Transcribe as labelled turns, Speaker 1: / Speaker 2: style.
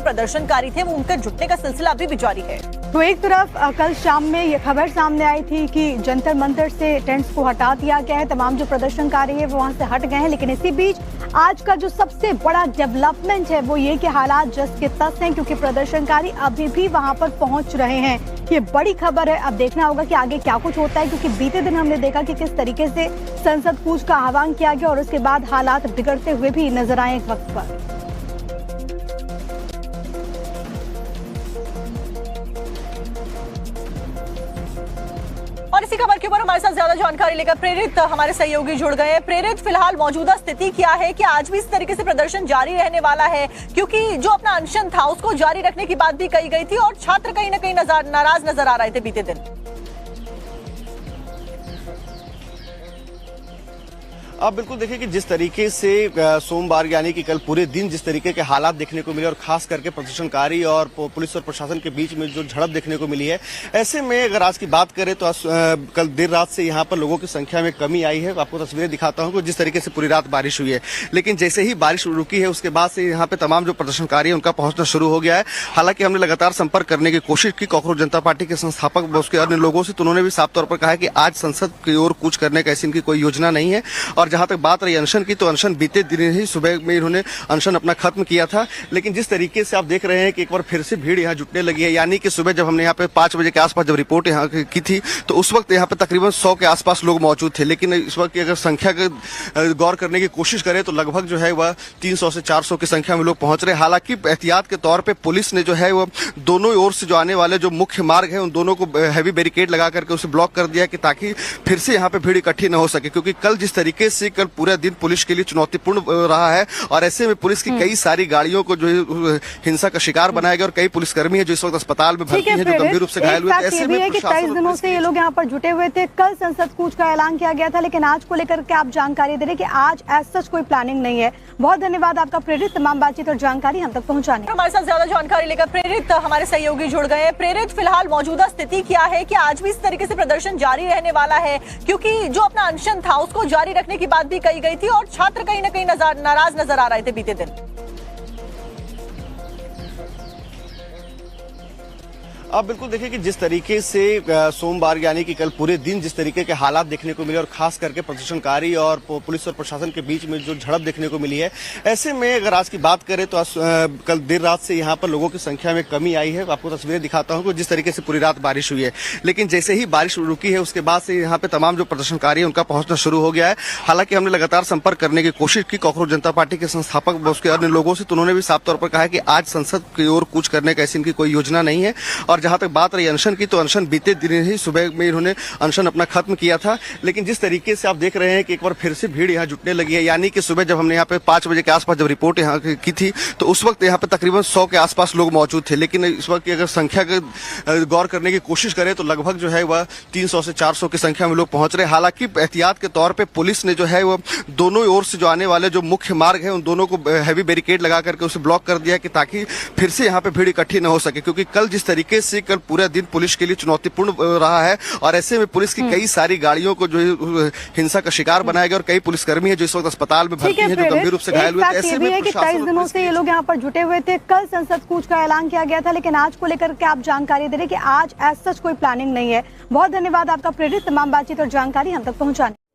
Speaker 1: प्रदर्शनकारी थे वो उनका जुटने का सिलसिला अभी भी जारी है।
Speaker 2: तो एक तरफ कल शाम में ये खबर सामने आई थी कि जंतर मंतर से टेंट्स को हटा दिया गया है, तमाम जो प्रदर्शनकारी है वो वहां से हट गए हैं। लेकिन इसी बीच आज का जो सबसे बड़ा डेवलपमेंट है वो ये कि हालात जस के तस हैं, क्योंकि प्रदर्शनकारी अभी भी वहां पर पहुंच रहे हैं। ये बड़ी खबर है, अब देखना होगा कि आगे क्या कुछ होता है, क्योंकि बीते दिन हमने देखा कि किस तरीके से संसद कूच का आह्वान किया गया और उसके बाद हालात बिगड़ते हुए भी नजर आए एक वक्त पर।
Speaker 1: और इसी खबर के ऊपर हमारे साथ ज्यादा जानकारी लेकर प्रेरित हमारे सहयोगी जुड़ गए हैं। प्रेरित, फिलहाल मौजूदा स्थिति क्या है कि आज भी इस तरीके से प्रदर्शन जारी रहने वाला है, क्योंकि जो अपना अनशन था उसको जारी रखने की बात भी कही गई थी और छात्र कहीं ना कहीं नाराज नजर आ रहे थे बीते दिन।
Speaker 3: आप बिल्कुल देखिए कि जिस तरीके से सोमवार यानी कि कल पूरे दिन जिस तरीके के हालात देखने को मिले और खास करके प्रदर्शनकारी और पुलिस और प्रशासन के बीच में जो झड़प देखने को मिली है, ऐसे में अगर आज की बात करें तो कल देर रात से यहाँ पर लोगों की संख्या में कमी आई है। आपको तस्वीरें दिखाता हूँ कि जिस तरीके से पूरी रात बारिश हुई है, लेकिन जैसे ही बारिश रुकी है उसके बाद से यहाँ पे तमाम जो प्रदर्शनकारी है उनका पहुंचना शुरू हो गया है। हालांकि हमने लगातार संपर्क करने की कोशिश की कॉकरोच जनता पार्टी के संस्थापक व उसके अन्य लोगों से, तो उन्होंने भी साफ तौर पर कहा है कि आज संसद की ओर कूच करने का ऐसी इनकी कोई योजना नहीं है। और जहां तक बात रही अनशन की, तो अनशन बीते दिन ही सुबह में इन्होंने अनशन अपना खत्म किया था। लेकिन जिस तरीके से आप देख रहे हैं कि एक बार फिर से भीड़ यहाँ जुटने लगी है, यानी कि सुबह जब हमने यहाँ पे 5 बजे के आसपास जब रिपोर्ट यहाँ की थी तो उस वक्त यहाँ पे तकरीबन 100 के आसपास लोग मौजूद थे। लेकिन इस वक्त की अगर संख्या का गौर करने की कोशिश करें तो लगभग जो है वह 300 से 400 की संख्या में लोग पहुंच रहे हैं। हालांकि एहतियात के तौर पर पुलिस ने जो है वह दोनों ओर से जो आने वाले जो मुख्य मार्ग है उन दोनों को हैवी बैरिकेड लगा करके उसे ब्लॉक कर दिया कि ताकि फिर से यहाँ पे भीड़ इकट्ठी न हो सके, क्योंकि कल जिस तरीके से कल पूरा दिन पुलिस के लिए चुनौतीपूर्ण रहा है और ऐसे में पुलिस की कई सारी गाड़ियों को जो हिंसा का शिकार बनाया गया और कई पुलिसकर्मी है जो इस वक्त अस्पताल में भर्ती है, जो गंभीर रूप से घायल हुए।
Speaker 2: ऐसे में 23 दिनों से ये लोग यहाँ पर जुटे हुए थे। कल संसद कूच का ऐलान किया गया था, लेकिन आज को लेकर के आप जानकारी दे रहे कि आज एज सच कोई प्लानिंग नहीं है। बहुत धन्यवाद आपका प्रेरित, तमाम बातचीत और जानकारी हम तक पहुँचाने।
Speaker 1: हमारे साथ ज्यादा जानकारी लेकर प्रेरित हमारे सहयोगी जुड़ गए हैं। प्रेरित, फिलहाल मौजूदा स्थिति क्या है कि आज भी इस तरीके से प्रदर्शन जारी रहने वाला है, क्योंकि जो अपना अनशन था उसको जारी रखने की बात भी कही गई थी और छात्र कहीं ना कहीं नाराज नजर आ रहे थे बीते दिन।
Speaker 3: आप बिल्कुल देखिए कि जिस तरीके से सोमवार यानी कि कल पूरे दिन जिस तरीके के हालात देखने को मिले और खास करके प्रदर्शनकारी और पुलिस और प्रशासन के बीच में जो झड़प देखने को मिली है, ऐसे में अगर आज की बात करें तो कल देर रात से यहाँ पर लोगों की संख्या में कमी आई है। आपको तस्वीरें दिखाता हूँ कि जिस तरीके से पूरी रात बारिश हुई है, लेकिन जैसे ही बारिश रुकी है उसके बाद से यहाँ पे तमाम जो प्रदर्शनकारी है उनका पहुंचना शुरू हो गया है। हालांकि हमने लगातार संपर्क करने की कोशिश की कॉकरोच जनता पार्टी के संस्थापक व उसके अन्य लोगों से, तो उन्होंने भी साफ तौर पर कहा है कि आज संसद की ओर कूच करने का ऐसी इनकी कोई योजना नहीं है। और जहां तक बात रही अनशन की, तो अनशन बीते दिन ही सुबह में इन्होंने अनशन अपना खत्म किया था। लेकिन जिस तरीके से आप देख रहे हैं कि एक बार फिर से भीड़ यहाँ जुटने लगी है, यानी कि सुबह जब हमने यहाँ पे 5 बजे के आसपास जब रिपोर्ट यहाँ की थी तो उस वक्त यहाँ पे तकरीबन 100 के आसपास लोग मौजूद थे। लेकिन इस वक्त की अगर संख्या का गौर करने की कोशिश करें तो लगभग जो है वह 300 से 400 की संख्या में लोग पहुंच रहे हैं। हालांकि एहतियात के तौर पर पुलिस ने जो है वह दोनों ओर से जो आने वाले जो मुख्य मार्ग है उन दोनों को हैवी बैरिकेड लगा करके उसे ब्लॉक कर दिया कि ताकि फिर से यहाँ पे भीड़ इकट्ठी न हो सके, क्योंकि कल जिस तरीके से कल पूरा दिन पुलिस के लिए चुनौतीपूर्ण रहा है और ऐसे में पुलिस की कई सारी गाड़ियों को जो हिंसा का शिकार बनाया गया और कई पुलिसकर्मी है जो इस वक्त अस्पताल में भर्ती है, जो गंभीर रूप से घायल हुए। ऐसे में
Speaker 2: 23 दिनों से ये लोग यहाँ पर जुटे हुए थे। कल संसद कूच का ऐलान किया गया था, लेकिन आज को लेकर के आप जानकारी दे रहे कि आज एज सच कोई प्लानिंग नहीं है। बहुत धन्यवाद आपका प्रेरित, तमाम बातचीत और जानकारी हम तक पहुँचाने।